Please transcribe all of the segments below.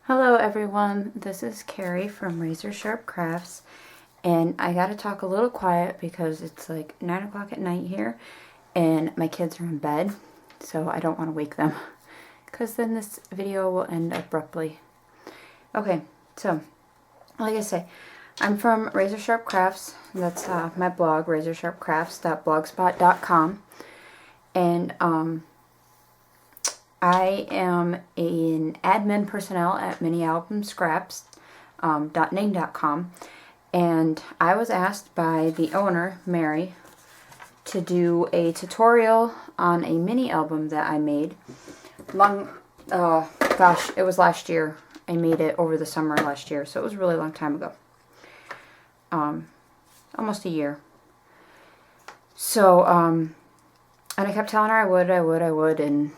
Hello everyone, this is Kerri from Razor Sharp Crafts, and I gotta talk a little quiet because it's like 9 o'clock at night here and my kids are in bed, so I don't want to wake them because then this video will end abruptly. Okay, so like I say, I'm from Razor Sharp Crafts. That's my blog, razorsharpcrafts.blogspot.com, and I am an admin personnel at minialbumscraps.ning.com, and I was asked by the owner, Mary, to do a tutorial on a mini album that I made. Gosh, it was last year. I made it over the summer last year, so it was a really long time ago. Almost a year. So, and I kept telling her I would, and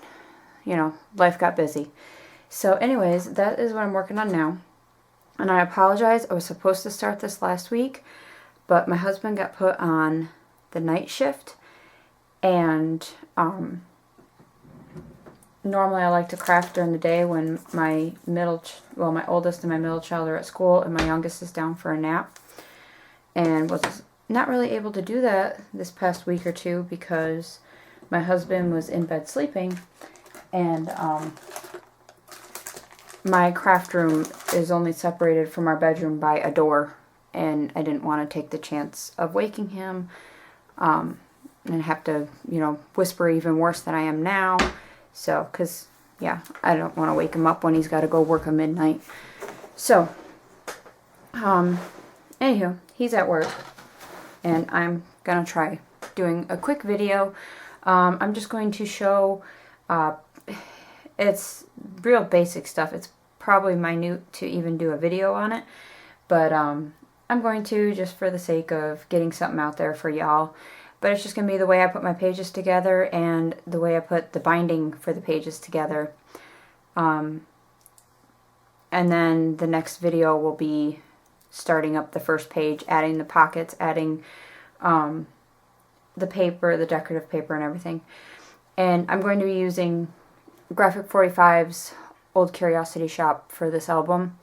you know, life got busy. So anyways, that is what I'm working on now. And I apologize, I was supposed to start this last week, but my husband got put on the night shift, and normally I like to craft during the day when my my oldest and my middle child are at school and my youngest is down for a nap, and was not really able to do that this past week or two because my husband was in bed sleeping. And my craft room is only separated from our bedroom by a door, and I didn't want to take the chance of waking him and have to, you know, whisper even worse than I am now. So, because, yeah, I don't want to wake him up when he's got to go work at midnight. So, anywho, he's at work, and I'm going to try doing a quick video. I'm just going to show... it's real basic stuff. It's probably minute to even do a video on it, but I'm going to, just for the sake of getting something out there for y'all. But it's just going to be the way I put my pages together and the way I put the binding for the pages together. And then the next video will be starting up the first page, adding the pockets, adding the paper, the decorative paper and everything. And I'm going to be using G45's Old Curiosity Shop for this album.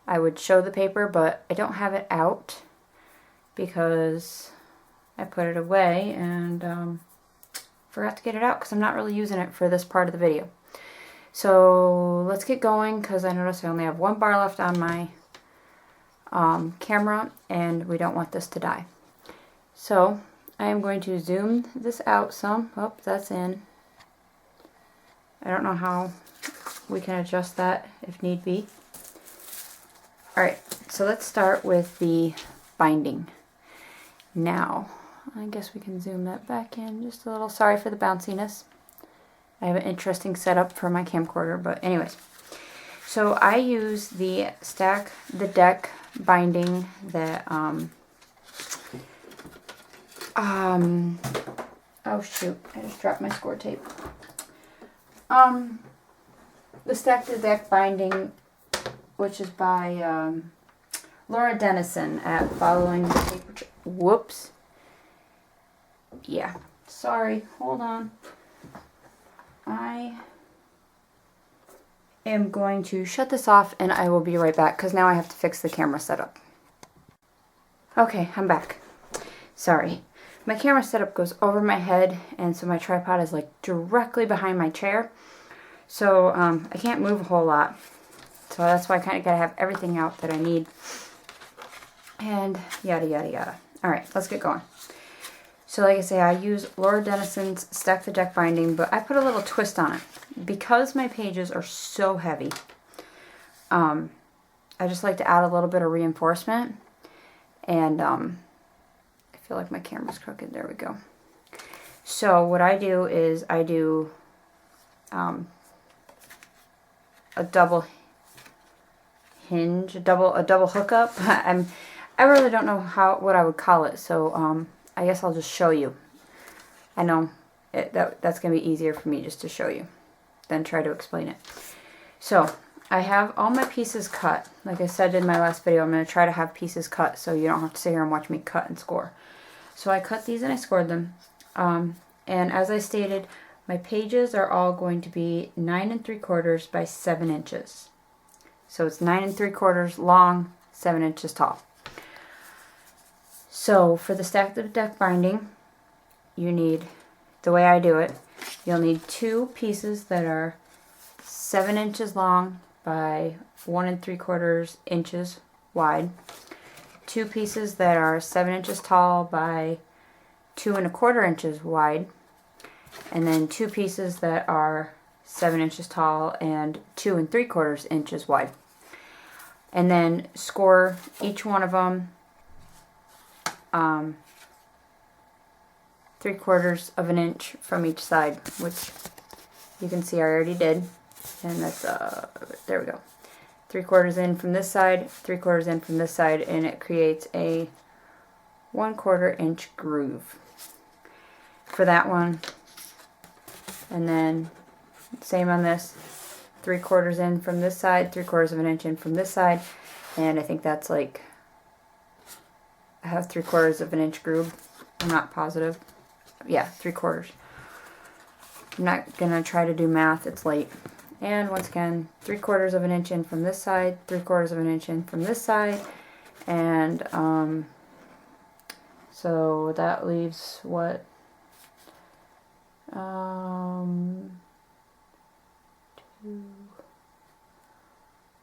I would show the paper, but I don't have it out because I put it away and forgot to get it out because I'm not really using it for this part of the video. So let's get going, because I noticed I only have one bar left on my camera and we don't want this to die. So I am going to zoom this out some. Oh, that's in. I don't know how we can adjust that if need be. Alright, so let's start with the binding. Now, I guess we can zoom that back in just a little. Sorry for the bounciness. I have an interesting setup for my camcorder, but anyways. So I use the Stack the Deck binding that, oh shoot, I just dropped my score tape. The Stack the Deck binding, which is by Laura Dennison at Following the Paper Whoops. Yeah, sorry, hold on. I am going to shut this off and I will be right back because now I have to fix the camera setup. Okay, I'm back. Sorry. My camera setup goes over my head, and so my tripod is like directly behind my chair. So I can't move a whole lot. So that's why I kind of got to have everything out that I need. And yada, yada, yada. Alright, let's get going. So like I say, I use Laura Dennison's Stack the Deck binding, but I put a little twist on it. Because my pages are so heavy, I just like to add a little bit of reinforcement. And I feel like my camera's crooked. There we go. So what I do is I do a double hinge, a double hookup. I really don't know what I would call it, so I guess I'll just show you. I know that's going to be easier for me just to show you than try to explain it. So I have all my pieces cut. Like I said in my last video, I'm going to try to have pieces cut so you don't have to sit here and watch me cut and score. So I cut these and I scored them. And as I stated, my pages are all going to be 9 3/4 by 7 inches. So it's 9 3/4 long, 7 inches tall. So for the stacked deck binding, you need, the way I do it, you'll need 2 pieces that are 7 inches long by 1 3/4 inches wide. 2 pieces that are 7 inches tall by 2 1/4 inches wide. And then 2 pieces that are 7 inches tall and 2 3/4 inches wide. And then score each one of them 3/4 of an inch from each side, which you can see I already did. And that's, there we go. 3/4 in from this side, 3/4 in from this side, and it creates a 1/4 inch groove for that one. And then same on this, 3/4 in from this side, 3/4 of an inch in from this side, and I think that's like, I have 3/4 of an inch groove. I'm not positive. Yeah, 3/4. I'm not gonna try to do math, it's late. And once again, 3/4 of an inch in from this side, 3/4 of an inch in from this side, and so that leaves what? 1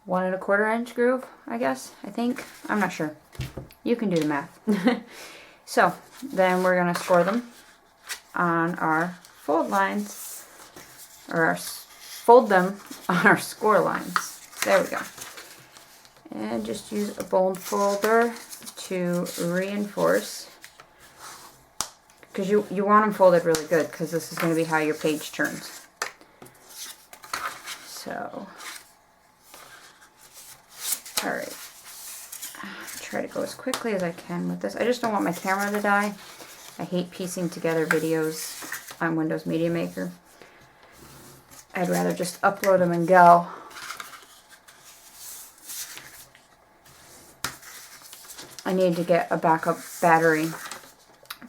1/4 inch groove, I guess, I think. I'm not sure. You can do the math. So then we're going to score them on our fold lines, or fold them on our score lines. There we go. And just use a bone folder to reinforce, because you want them folded really good, because this is going to be how your page turns. So, alright. Try to go as quickly as I can with this. I just don't want my camera to die. I hate piecing together videos on Windows Media Maker. I'd rather just upload them and go. I need to get a backup battery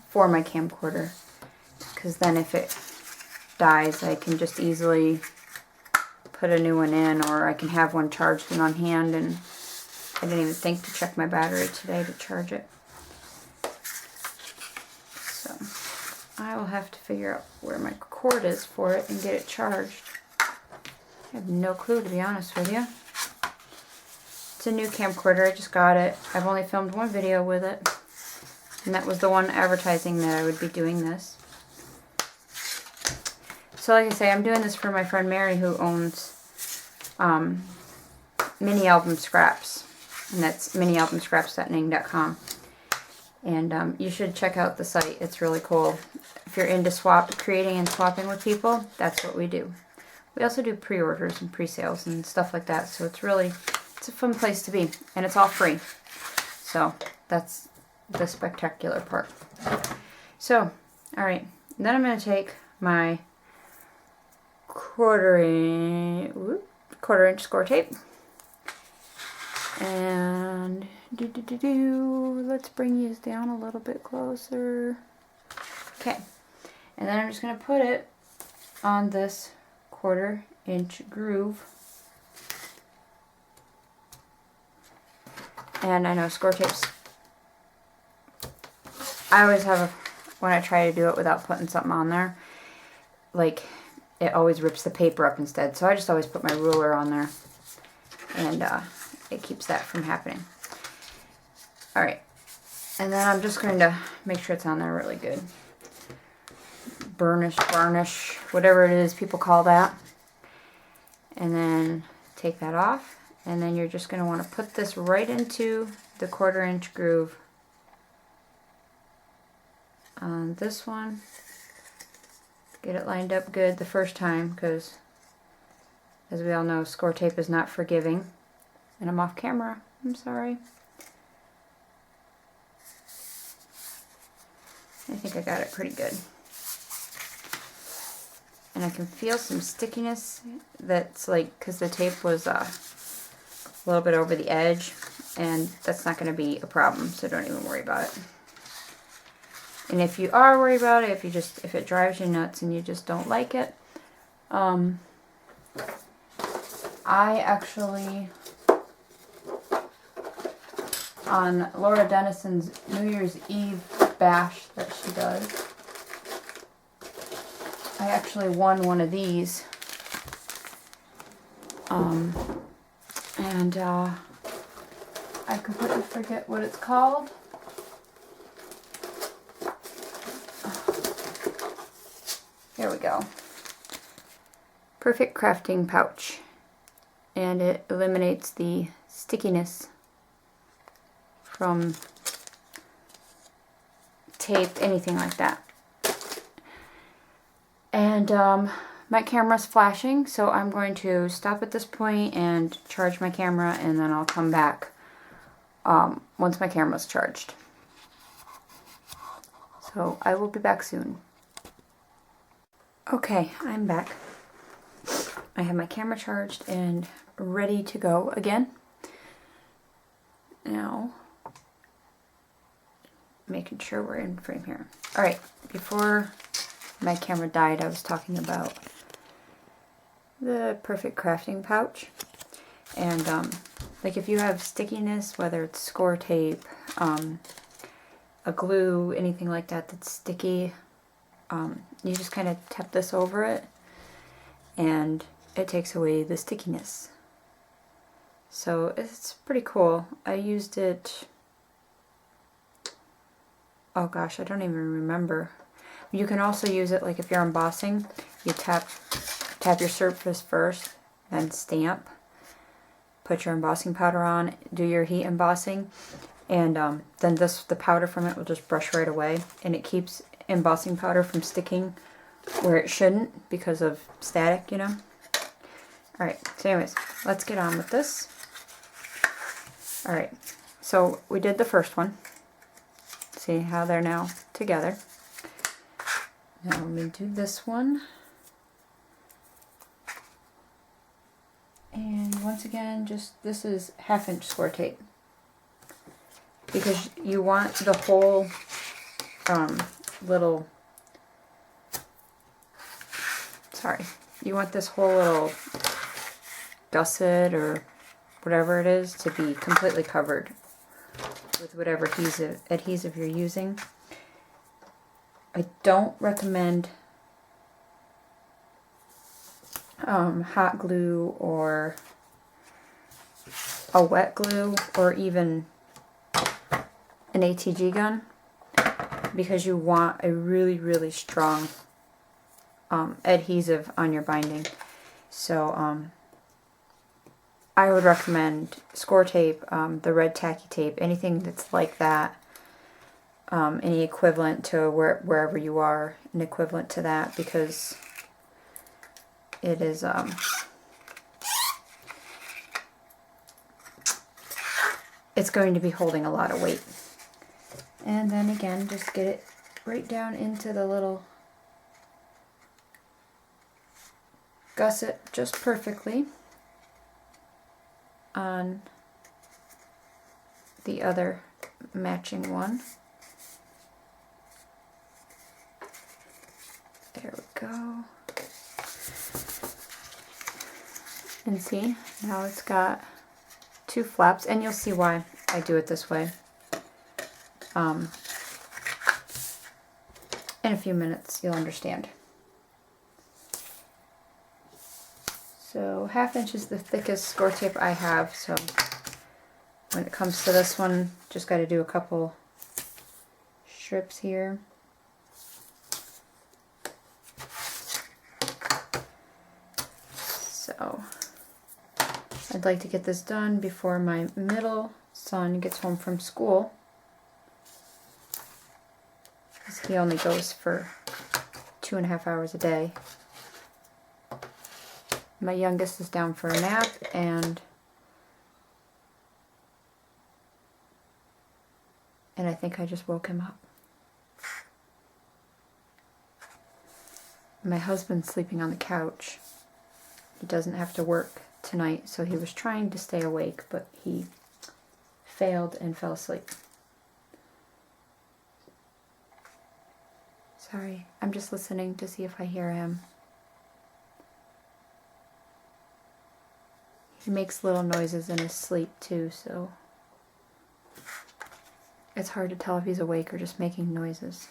for my camcorder, because then if it dies I can just easily put a new one in, or I can have one charged and on hand, and I didn't even think to check my battery today to charge it. So I will have to figure out where my cord is for it and get it charged. I have no clue, to be honest with you. It's a new camcorder, I just got it. I've only filmed one video with it, and that was the one advertising that I would be doing this. So like I say, I'm doing this for my friend Mary, who owns Mini Album Scraps, and that's minialbumscraps.ning.com. And you should check out the site, it's really cool. If you're into creating and swapping with people, that's what we do. We also do pre-orders and pre-sales and stuff like that, so it's a fun place to be, and it's all free. So that's the spectacular part. So, alright, then I'm going to take my quarter inch score tape, and let's bring these down a little bit closer. Okay, and then I'm just going to put it on this 1/4 inch groove. And I know score tapes, I always have when I try to do it without putting something on there, like, it always rips the paper up instead. So I just always put my ruler on there, and it keeps that from happening. Alright, and then I'm just going to make sure it's on there really good. Burnish, varnish, whatever it is people call that. And then take that off, and then you're just going to want to put this right into the 1/4 inch groove on this one. Get it lined up good the first time, because as we all know, score tape is not forgiving. And I'm off camera, I'm sorry. I think I got it pretty good. And I can feel some stickiness that's like, because the tape was a little bit over the edge, and that's not going to be a problem, so don't even worry about it. And if you are worried about it, if it drives you nuts and you just don't like it, I actually on Laura Dennison's New Year's Eve bash that she does. I actually won one of these. And I completely forget what it's called. Here we go. Perfect crafting pouch. And it eliminates the stickiness from tape, anything like that. And my camera's flashing, so I'm going to stop at this point and charge my camera, and then I'll come back once my camera's charged. So I will be back soon. Okay, I'm back. I have my camera charged and ready to go again. Now, making sure we're in frame here. Alright, before my camera died, I was talking about the perfect crafting pouch. And like if you have stickiness, whether it's score tape, a glue, anything like that that's sticky, you just kind of tap this over it and it takes away the stickiness. So it's pretty cool. I used it, oh gosh, I don't even remember. You can also use it like if you're embossing, you tap your surface first, then stamp, put your embossing powder on, do your heat embossing, and then the powder from it will just brush right away, and it keeps embossing powder from sticking where it shouldn't because of static, you know. Alright, so anyways, let's get on with this. Alright, so we did the first one. See how they're now together. Now let me do this one. And once again, just this is 1/2" score tape. Because you want the whole little, you want this whole little gusset or whatever it is to be completely covered with whatever adhesive you're using. I don't recommend hot glue or a wet glue or even an ATG gun, because you want a really, really strong adhesive on your binding. So I would recommend score tape, the red tacky tape, anything that's like that, any equivalent to wherever you are, an equivalent to that, because it is it's going to be holding a lot of weight. And then again, just get it right down into the little gusset just perfectly on the other matching one. There we go. And see, now it's got 2 flaps, and you'll see why I do it this way. In a few minutes, you'll understand. So 1/2" is the thickest score tape I have, so when it comes to this one, just got to do a couple strips here. So I'd like to get this done before my middle son gets home from school, because he only goes for 2.5 hours a day. My youngest is down for a nap, and I think I just woke him up. My husband's sleeping on the couch. He doesn't have to work tonight, so he was trying to stay awake, but he failed and fell asleep. Sorry, I'm just listening to see if I hear him. He makes little noises in his sleep too, so It's hard to tell if he's awake or just making noises.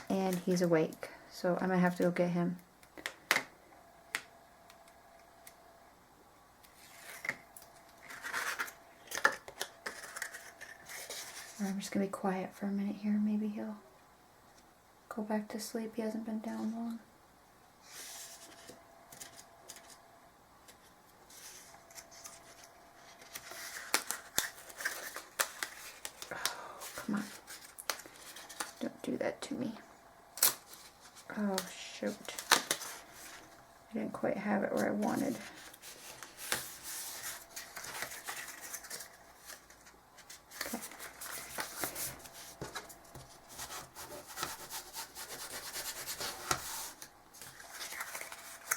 And he's awake, so I might have to go get him. I'm just gonna be quiet for a minute here. Maybe he'll go back to sleep. He hasn't been down long. Oh, come on. Don't do that to me. Oh, shoot. I didn't quite have it where I wanted. Okay.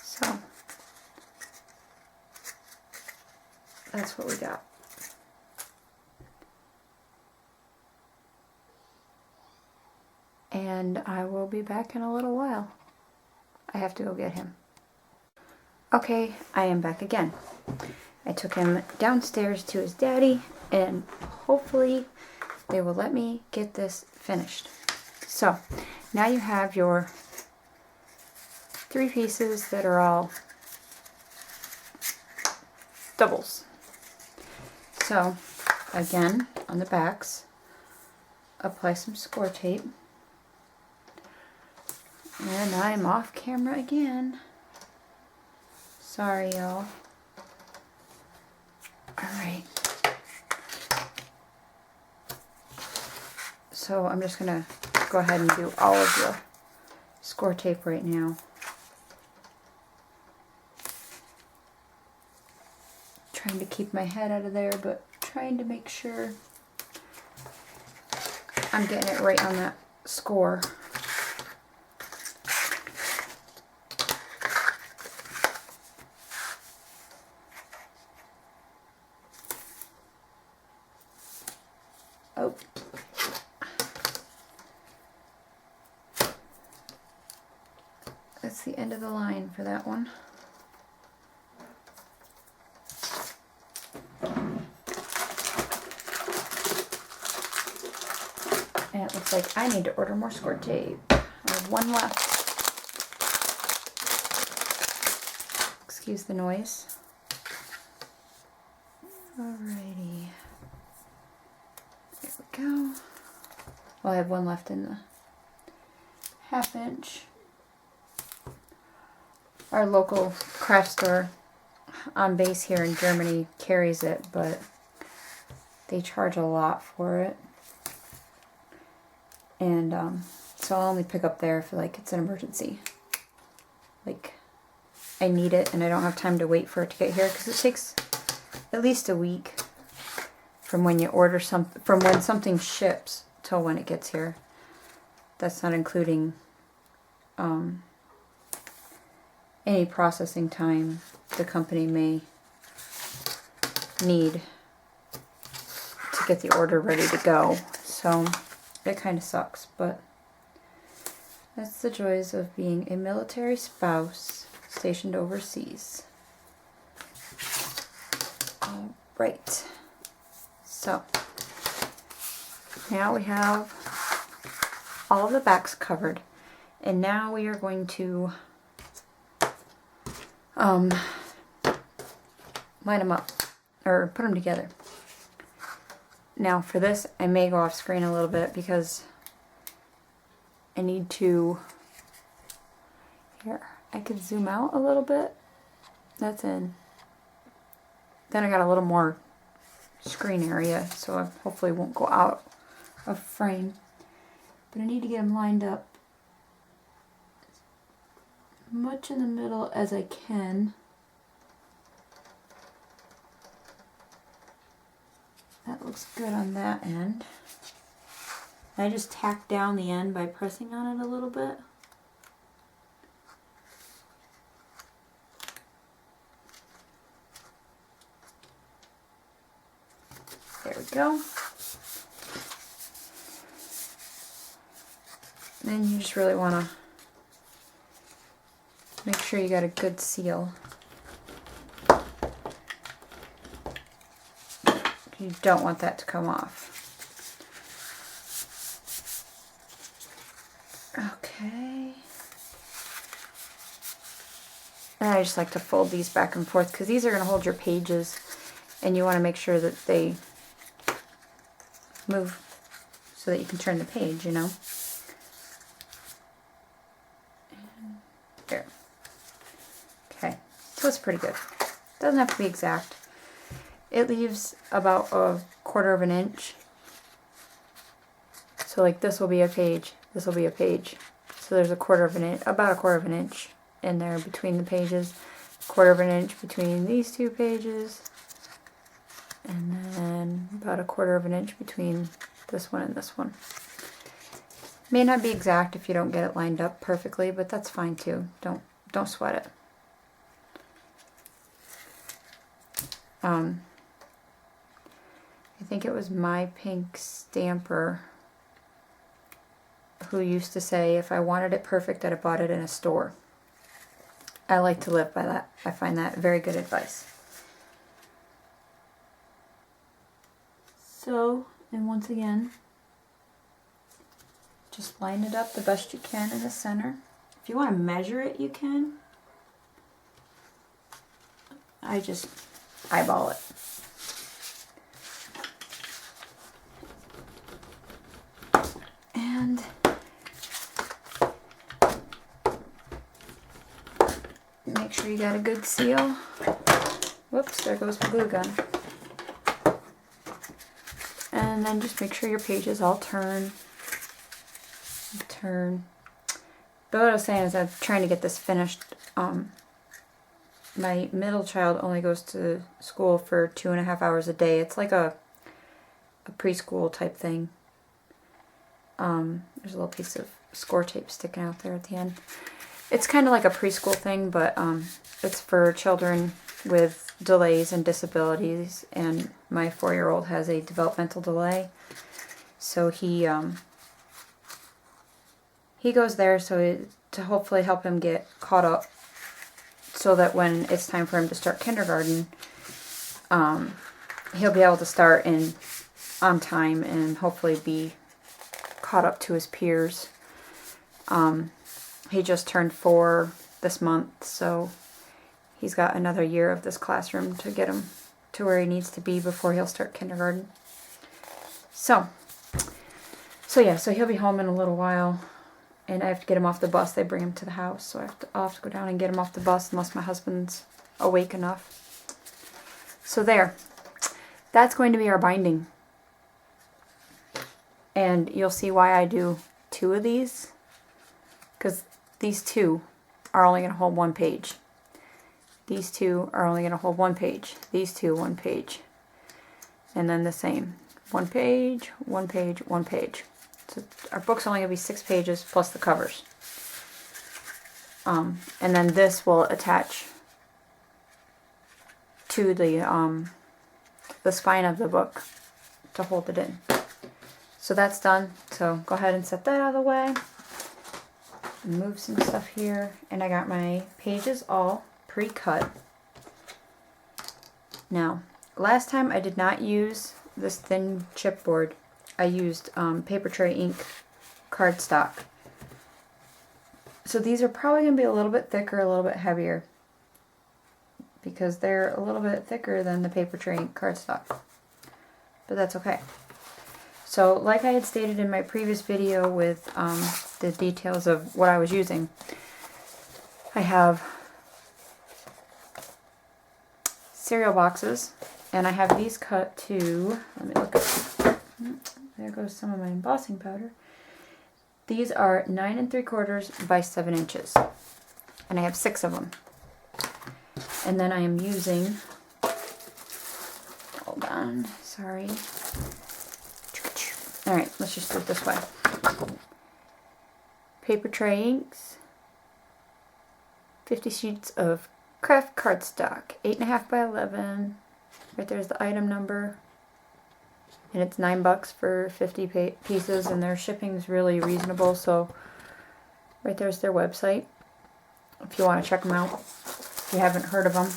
So, that's what we got. And I will be back in a little while. I have to go get him. Okay, I am back again. I took him downstairs to his daddy, and hopefully they will let me get this finished. So, now you have your 3 pieces that are all doubles. So, again, on the backs, apply some score tape. And I'm off camera again. Sorry, y'all. Alright. So I'm just going to go ahead and do all of the score tape right now. Trying to keep my head out of there, but trying to make sure I'm getting it right on that score. Oh. That's the end of the line for that one. And it looks like I need to order more score tape. I have one left. Excuse the noise. Alrighty. There we go. Well, I have one left in the 1/2 inch. Our local craft store on base here in Germany carries it, but they charge a lot for it. And so I'll only pick up there if like it's an emergency. Like I need it and I don't have time to wait for it to get here, because it takes at least a week from when you order something, from when something ships till when it gets here. That's not including any processing time the company may need to get the order ready to go. So it kind of sucks, but that's the joys of being a military spouse stationed overseas. All right. So now we have all of the backs covered, and now we are going to line them up, or put them together. Now for this, I may go off screen a little bit because I need to, here, I could zoom out a little bit. That's in. Then I got a little more screen area, so I hopefully won't go out of frame. But I need to get them lined up as much in the middle as I can. That looks good on that end. And I just tack down the end by pressing on it a little bit. There we go. Then you just really want to make sure you got a good seal. You don't want that to come off. Okay. And I just like to fold these back and forth because these are going to hold your pages, and you want to make sure that they move so that you can turn the page, you know. There. Okay, so it's pretty good. Doesn't have to be exact. It leaves about 1/4 of an inch. So like this will be a page, this will be a page. So there's about 1/4 of an inch in there between the pages. 1/4 of an inch between these two pages. And then about 1/4 of an inch between this one and this one. May not be exact if you don't get it lined up perfectly, but that's fine too. Don't sweat it. I think it was My Pink Stamper who used to say, if I wanted it perfect, I'd have bought it in a store. I like to live by that. I find that very good advice. So, and once again, just line it up the best you can in the center. If you want to measure it, you can. I just eyeball it. And make sure you got a good seal. Whoops, there goes my glue gun. And then just make sure your pages all turn. But what I was saying is I'm trying to get this finished. My middle child only goes to school for 2.5 hours a day. It's like a preschool type thing. There's a little piece of score tape sticking out there at the end. It's kind of like a preschool thing, but it's for children with delays and disabilities, and my 4-year-old has a developmental delay. So he goes there to hopefully help him get caught up, so that when it's time for him to start kindergarten, he'll be able to start on time and hopefully be caught up to his peers. He just turned 4 this month, so he's got another year of this classroom to get him to where he needs to be before he'll start kindergarten. So he'll be home in a little while, and I have to get him off the bus. They bring him to the house, so I'll have to go down and get him off the bus unless my husband's awake enough. So there. That's going to be our binding. And you'll see why I do 2 of these, because these 2 are only going to hold 1 page. These 2 are only going to hold 1 page. These 2, 1 page. And then the same. 1 page, 1 page, 1 page. So our book's only going to be 6 pages plus the covers. And then this will attach to the spine of the book to hold it in. So that's done. So go ahead and set that out of the way. Move some stuff here. And I got my pages all pre-cut. Now, last time I did not use this thin chipboard. I used paper tray ink cardstock. So these are probably going to be a little bit thicker, a little bit heavier, because they're a little bit thicker than the paper tray ink cardstock. But that's okay. So like I had stated in my previous video with the details of what I was using, I have cereal boxes, and I have these cut to, let me look at, there goes some of my embossing powder. These are 9 3/4 by 7 inches, and I have 6 of them. And then I am using, hold on, sorry. Alright, let's just do it this way. Paper tray inks, 50 sheets of craft cardstock, 8.5 by 11. Right there's the item number. And it's $9 for 50 pieces, and their shipping is really reasonable. So right there's their website. if you want to check them out. If you haven't heard of them,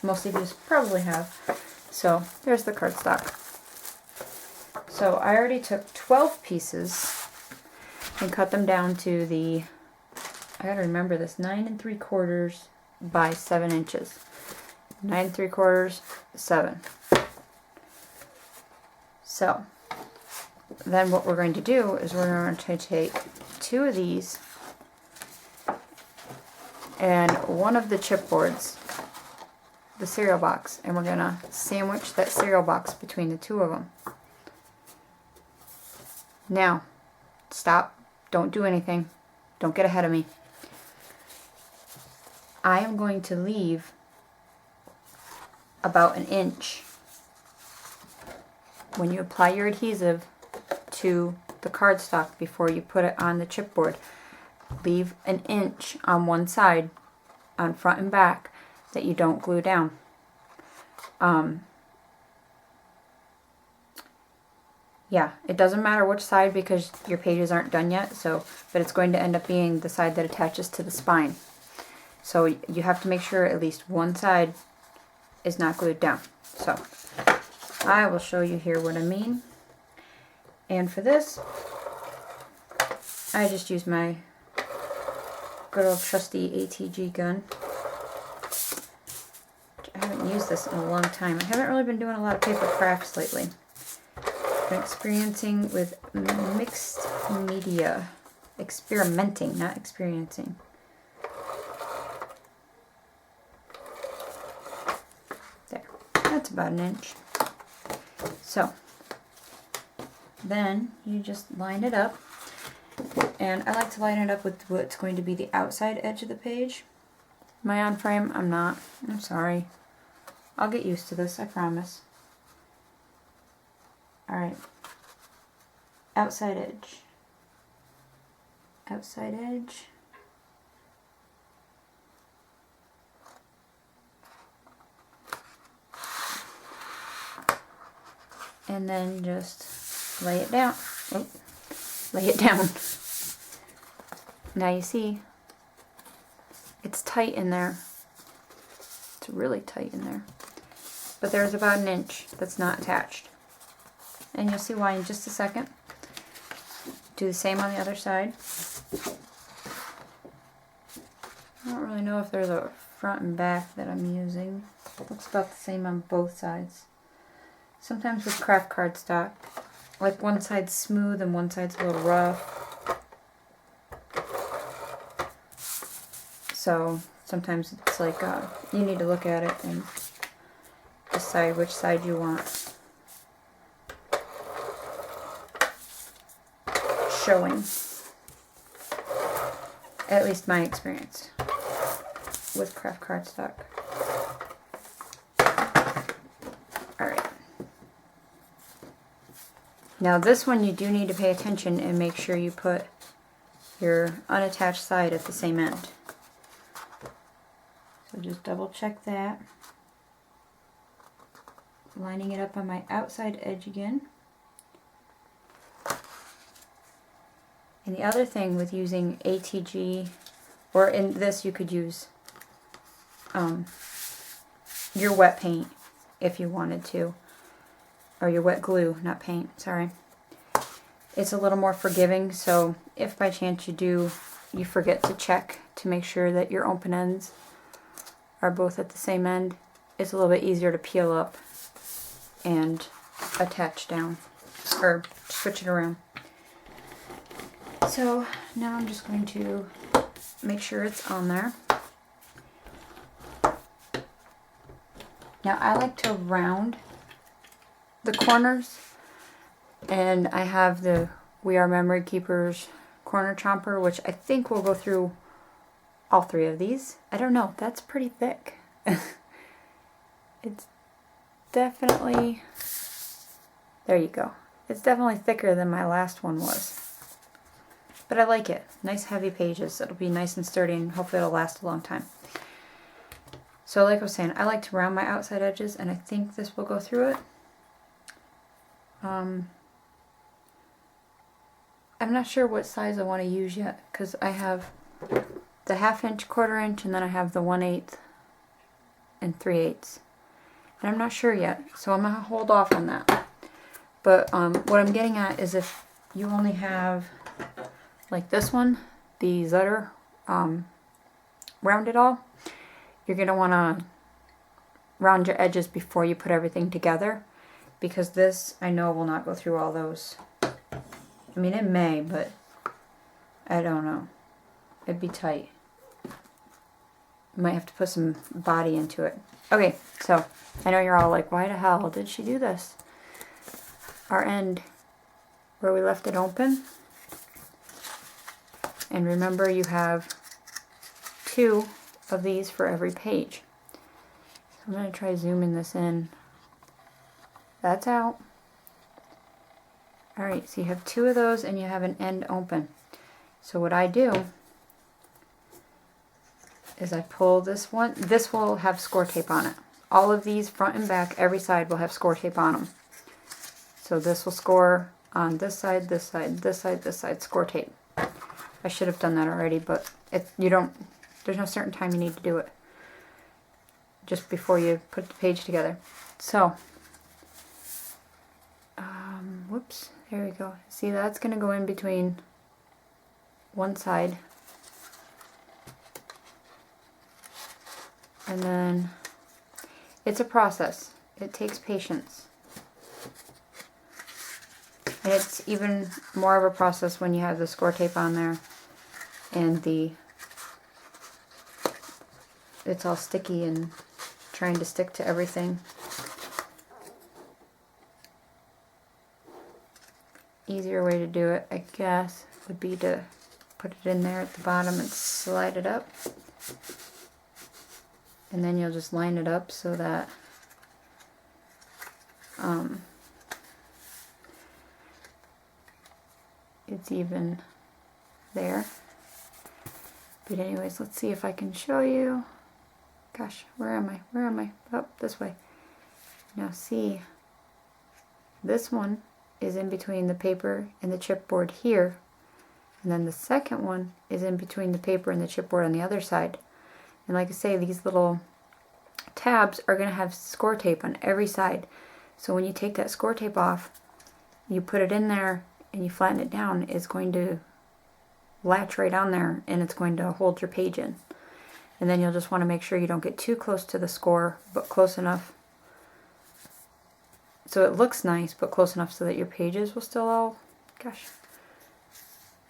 most of you probably have. So there's the cardstock. So I already took 12 pieces and cut them down to the, I gotta remember this, 9 3/4 by 7 inches. 9 3/4, 7. So then what we're going to do is we're going to take 2 of these and one of the chipboards, the cereal box, and we're going to sandwich that cereal box between the 2 of them. Now, stop. Don't do anything. Don't get ahead of me. I am going to leave about an inch. When you apply your adhesive to the cardstock before you put it on the chipboard, leave an inch on one side, on front and back, that you don't glue down. Yeah, it doesn't matter which side because your pages aren't done yet, so, but it's going to end up being the side that attaches to the spine. So you have to make sure at least one side is not glued down. So I will show you here what I mean. And for this, I just use my good old trusty ATG gun. I haven't used this in a long time. I haven't really been doing a lot of paper crafts lately. Been experiencing with mixed media. Experimenting, not experiencing. There. That's about an inch. So, then you just line it up. And I like to line it up with what's going to be the outside edge of the page. Am I on frame? I'm not. I'm sorry. I'll get used to this, I promise. Alright. Outside edge. Outside edge. And then just lay it down. Oh, lay it down. Now you see, it's tight in there. It's really tight in there. But there's about an inch that's not attached. And you'll see why in just a second. Do the same on the other side. I don't really know if there's a front and back that I'm using. It looks about the same on both sides. Sometimes with craft cardstock, like one side's smooth and one side's a little rough. So sometimes it's like you need to look at it and decide which side you want showing. At least my experience with craft cardstock. Alright. Now this one you do need to pay attention and make sure you put your unattached side at the same end. So just double check that. Lining it up on my outside edge again. And the other thing with using ATG, or in this you could use your wet paint if you wanted to, or your wet glue, not paint, sorry. It's a little more forgiving, so if by chance you forget to check to make sure that your open ends are both at the same end, it's a little bit easier to peel up and attach down, or switch it around. So now I'm just going to make sure it's on there. Now I like to round the corners, and I have the We Are Memory Keepers corner chomper, which I think will go through all 3 of these. I don't know, that's pretty thick. It's definitely, there you go. It's definitely thicker than my last one was. But I like it. Nice heavy pages. It'll be nice and sturdy and hopefully it'll last a long time. So like I was saying, I like to round my outside edges, and I think this will go through it. I'm not sure what size I want to use yet, because I have the 1/2 inch, 1/4 inch, and then I have the 1/8 and 3/8. And I'm not sure yet, so I'm going to hold off on that. But what I'm getting at is if you only have, like this one, the Zutter round it all, you're going to want to round your edges before you put everything together, because this, I know, will not go through all those. I mean, it may, but I don't know. It'd be tight. Might have to put some body into it. Okay, so I know you're all like, why the hell did she do this? Our end, where we left it open. And remember, you have 2 of these for every page. So I'm going to try zooming this in. That's out. Alright, so you have 2 of those and you have an end open. So what I do is I pull this one. This will have score tape on it. All of these, front and back, every side will have score tape on them. So this will score on this side, this side, this side, this side, score tape. I should have done that already, but there's no certain time you need to do it. Just before you put the page together. So, whoops, there we go. See, that's going to go in between one side. And then, it's a process. It takes patience. And it's even more of a process when you have the score tape on there and it's all sticky and trying to stick to everything. Easier way to do it, I guess, would be to put it in there at the bottom and slide it up. And then you'll just line it up so that it's even there. But anyways, let's see if I can show you. Gosh, where am I? Where am I? Oh, this way. Now see, this one is in between the paper and the chipboard here. And then the second one is in between the paper and the chipboard on the other side. And like I say, these little tabs are going to have score tape on every side. So when you take that score tape off, you put it in there and you flatten it down, it's going to latch right on there and it's going to hold your page in. And then you'll just want to make sure you don't get too close to the score, but close enough so it looks nice, but close enough so that your pages will still all, gosh,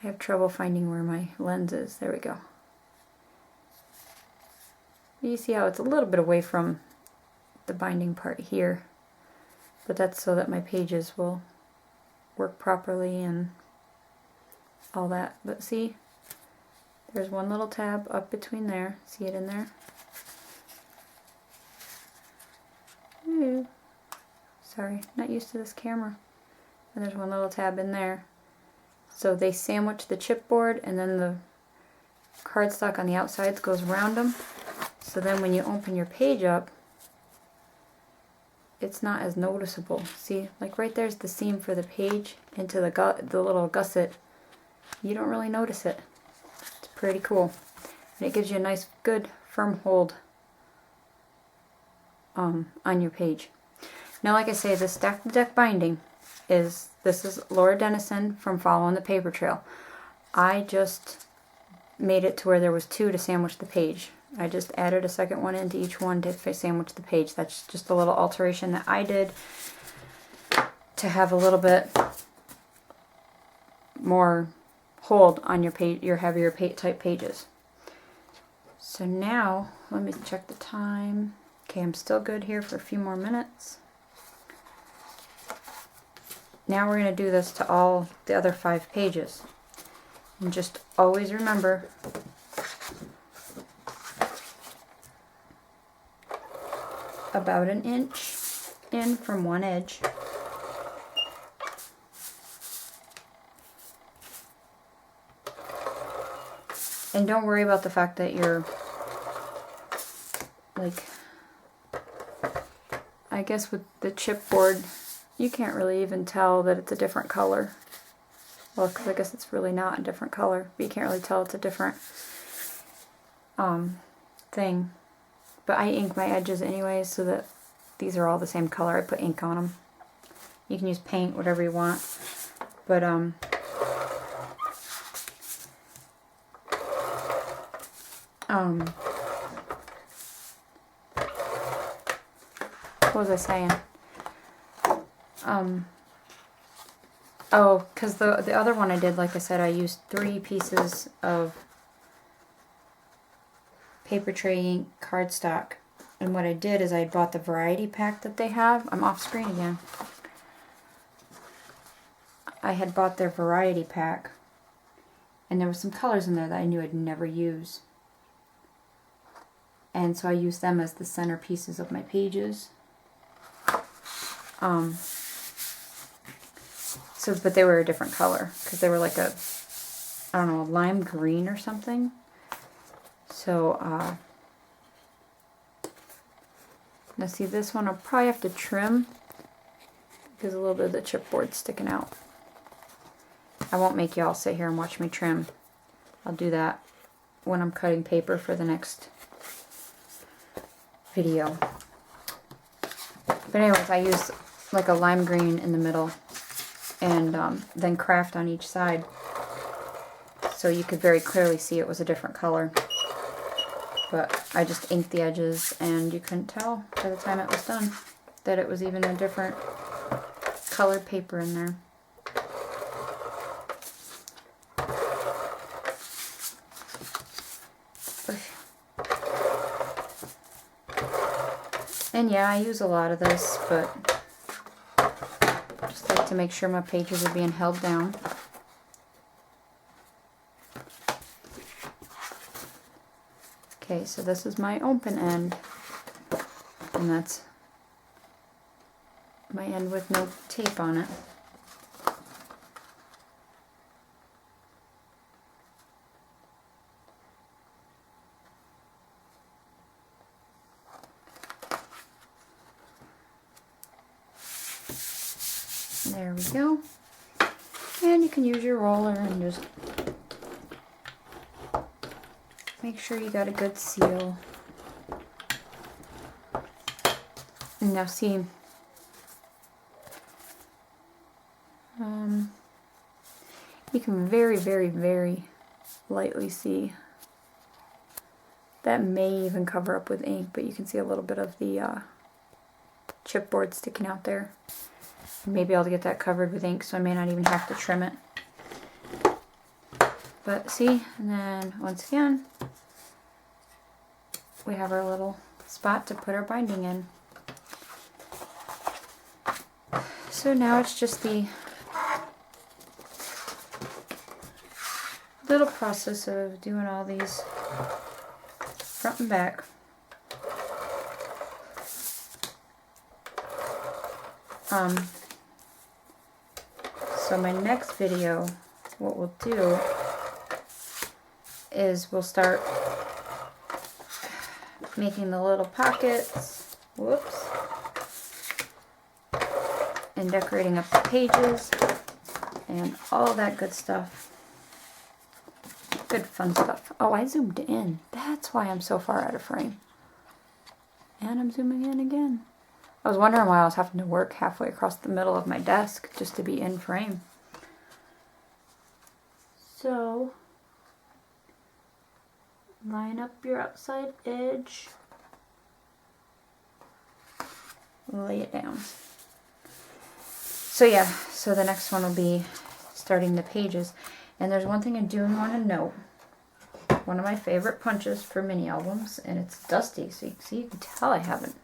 I have trouble finding where my lens is. There we go. You see how it's a little bit away from the binding part here, but that's so that my pages will work properly and all that. But see, there's one little tab up between there. See it in there? Ooh. Sorry, not used to this camera. And there's one little tab in there. So they sandwich the chipboard and then the cardstock on the outsides goes around them. So then when you open your page up, it's not as noticeable. See, like right there's the seam for the page into the little gusset. You don't really notice it. It's pretty cool. And it gives you a nice, good, firm hold on your page. Now, like I say, the Stack the Deck binding this is Laura Dennison from Following the Paper Trail. I just made it to where there was 2 to sandwich the page. I just added a second one into each one to sandwich the page. That's just a little alteration that I did to have a little bit more hold on your page, your heavier type pages. So now, let me check the time. Okay, I'm still good here for a few more minutes. Now we're going to do this to all the other 5 pages. And just always remember, about an inch in from one edge. And don't worry about the fact that you're, like, I guess with the chipboard, you can't really even tell that it's a different color. Well, because I guess it's really not a different color, but you can't really tell it's a different thing. But I ink my edges anyways so that these are all the same color. I put ink on them. You can use paint, whatever you want. But, what was I saying? Oh, because the other one I did, like I said, I used 3 pieces of paper tray ink cardstock. And what I did is I bought the variety pack that they have. I'm off screen again. I had bought their variety pack. And there were some colors in there that I knew I'd never use. And so I used them as the center pieces of my pages. But they were a different color because they were like a, I don't know, a lime green or something. So, now see this one I'll probably have to trim because a little bit of the chipboard's sticking out. I won't make y'all sit here and watch me trim. I'll do that when I'm cutting paper for the next video. But anyways, I used like a lime green in the middle and then craft on each side so you could very clearly see it was a different color. But I just inked the edges and you couldn't tell by the time it was done that it was even a different colored paper in there. And yeah, I use a lot of this, but just like to make sure my pages are being held down. Okay, so this is my open end, and that's my end with no tape on it. There we go. And you can use your roller and just make sure you got a good seal. And now see, you can very, very, very lightly see. That may even cover up with ink, but you can see a little bit of the chipboard sticking out there. Maybe I'll get that covered with ink, so I may not even have to trim it. But see, and then once again, we have our little spot to put our binding in. So now it's just the little process of doing all these front and back. So my next video, what we'll do is we'll start making the little pockets, whoops, and decorating up the pages and all that good stuff. Good fun stuff. Oh, I zoomed in. That's why I'm so far out of frame. And I'm zooming in again. I was wondering why I was having to work halfway across the middle of my desk just to be in frame. So, line up your outside edge. Lay it down. So yeah, so the next one will be starting the pages. And there's one thing I do want to note. One of my favorite punches for mini albums, and it's dusty, so you can tell I haven't,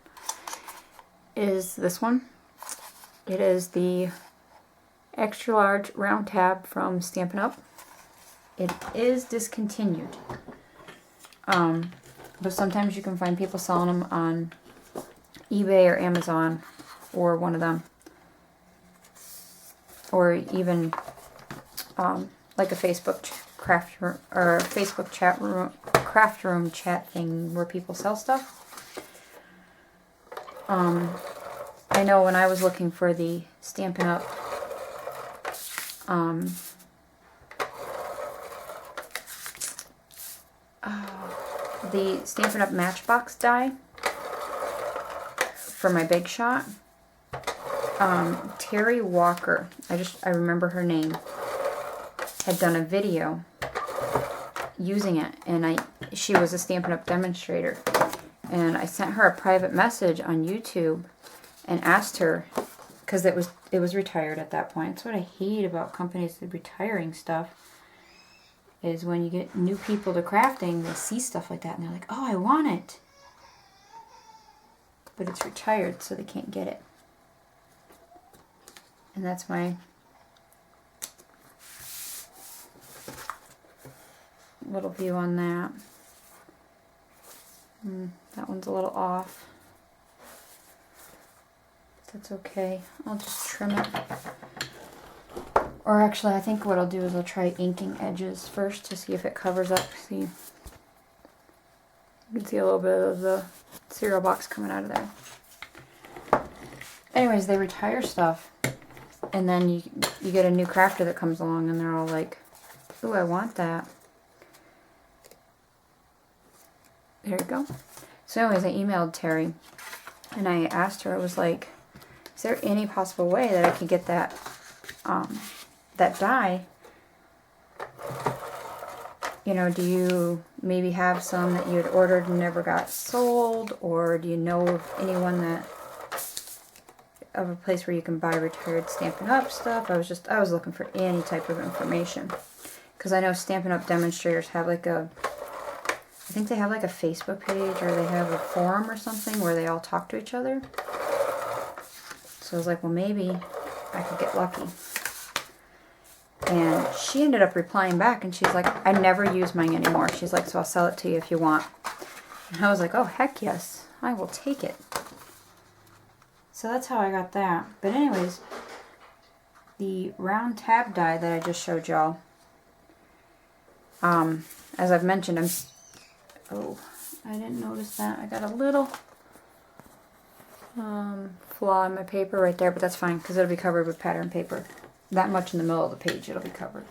is this one. It is the extra large round tab from Stampin' Up. It is discontinued. But sometimes you can find people selling them on eBay or Amazon or one of them. Or even like a Facebook craft room, or a Facebook chat room, craft room chat thing where people sell stuff. I know when I was looking for the Stampin' Up the Stampin' Up! Matchbox die for my Big Shot. Terry Walker, I remember her name, had done a video using it, and she was a Stampin' Up! Demonstrator. And I sent her a private message on YouTube and asked her, because it was retired at that point. That's what I hate about companies retiring stuff, is when you get new people to crafting, they see stuff like that and they're like, oh, I want it. But it's retired, so they can't get it. And that's my little view on that. That one's a little off. That's okay. I'll just trim it. Or actually, I think what I'll do is I'll try inking edges first to see if it covers up. See, you can see a little bit of the cereal box coming out of there. Anyways, they retire stuff, and then you get a new crafter that comes along, and they're all like, "Ooh, I want that." There you go. So anyways, I emailed Terry, and I asked her, I was like, is there any possible way that I could get that that die? You know, do you maybe have some that you had ordered and never got sold, or do you know of anyone of a place where you can buy retired Stampin' Up! Stuff? I was looking for any type of information, because I know Stampin' Up! Demonstrators have like I think they have like a Facebook page, or they have a forum or something where they all talk to each other. So I was like, well, maybe I could get lucky. And she ended up replying back, and she's like, I never use mine anymore. She's like, so I'll sell it to you if you want. And I was like, oh, heck yes, I will take it. So that's how I got that. But anyways, the round tab die that I just showed y'all, as I've mentioned, oh, I didn't notice that. I got a little flaw in my paper right there, but that's fine because it'll be covered with pattern paper. That much in the middle of the page, it'll be covered.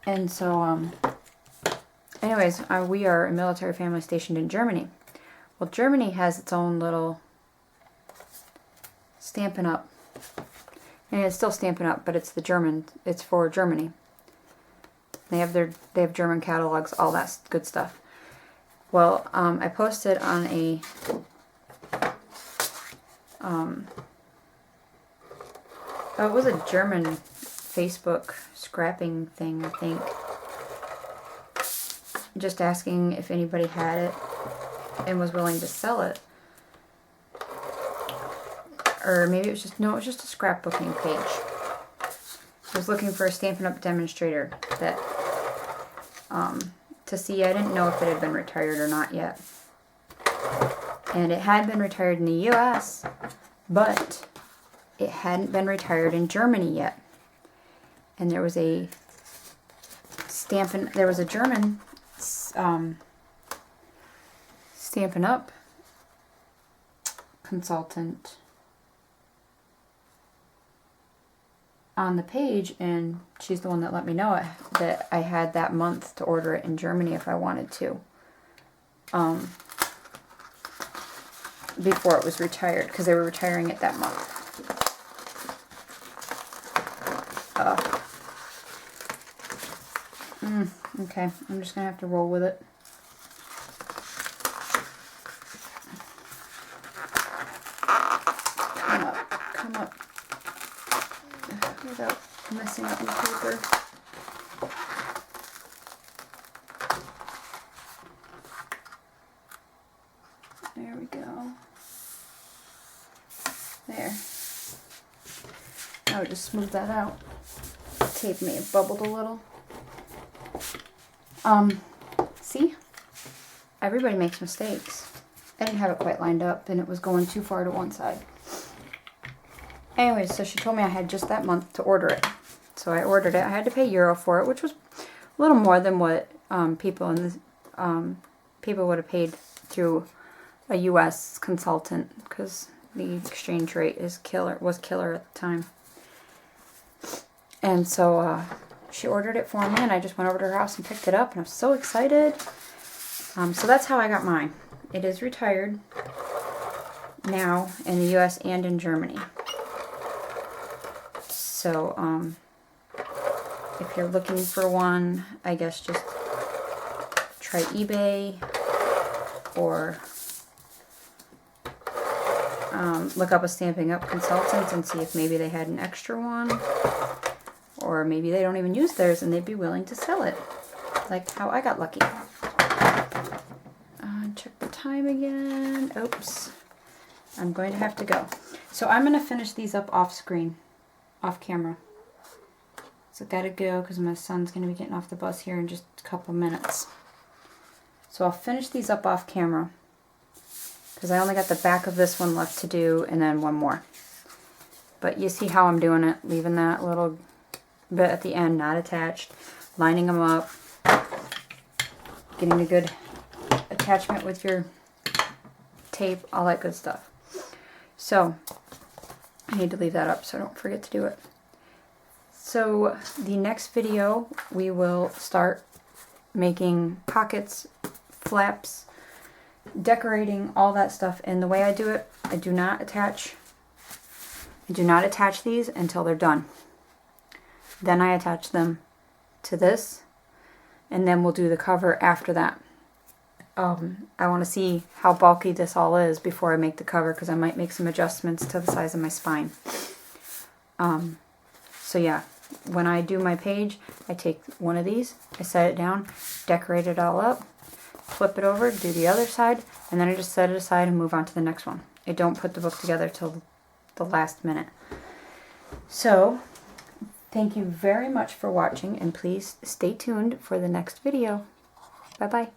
And so, anyways, we are a military family stationed in Germany. Well, Germany has its own little Stampin' Up! And it's still Stampin' Up!, but it's it's for Germany. They have German catalogs, all that good stuff. Well, I posted on a it was a German Facebook scrapping thing, I think, just asking if anybody had it and was willing to sell it. Or maybe it was just, no, it was just a scrapbooking page. I was looking for a Stampin' Up! Demonstrator that to see. I didn't know if it had been retired or not yet. And it had been retired in the US, but it hadn't been retired in Germany yet. And there was a German Stampin' Up! Consultant on the page, and she's the one that let me know that I had that month to order it in Germany if I wanted to, before it was retired, because they were retiring it that month. Okay, I'm just gonna have to roll with it. Come up. Without messing up my paper. There we go. There. I would just smooth that out. Tape may have bubbled a little. See? Everybody makes mistakes. I didn't have it quite lined up, and it was going too far to one side. Anyways, so she told me I had just that month to order it. So I ordered it. I had to pay euro for it, which was a little more than what people would have paid through a U.S. consultant, because the exchange rate was killer at the time. And so she ordered it for me, and I just went over to her house and picked it up, and I was so excited. So that's how I got mine. It is retired now in the US and in Germany. So if you're looking for one, I guess just try eBay or look up a Stampin' Up! Consultant and see if maybe they had an extra one, or maybe they don't even use theirs and they'd be willing to sell it, like how I got lucky. Check the time again. Oops. I'm going to have to go. So I'm going to finish these up off screen, off camera. So I gotta go because my son's going to be getting off the bus here in just a couple minutes. So I'll finish these up off camera because I only got the back of this one left to do and then one more. But you see how I'm doing it, leaving that little bit at the end not attached, lining them up, getting a good attachment with your tape, all that good stuff. So I need to leave that up so I don't forget to do it. So the next video we will start making pockets, flaps, decorating, all that stuff. And the way I do it, I do not attach these until they're done. Then I attach them to this, and then we'll do the cover after that. I want to see how bulky this all is before I make the cover, because I might make some adjustments to the size of my spine. So yeah, when I do my page, I take one of these, I set it down, decorate it all up, flip it over, do the other side, and then I just set it aside and move on to the next one. I don't put the book together till the last minute. So, thank you very much for watching, and please stay tuned for the next video. Bye-bye.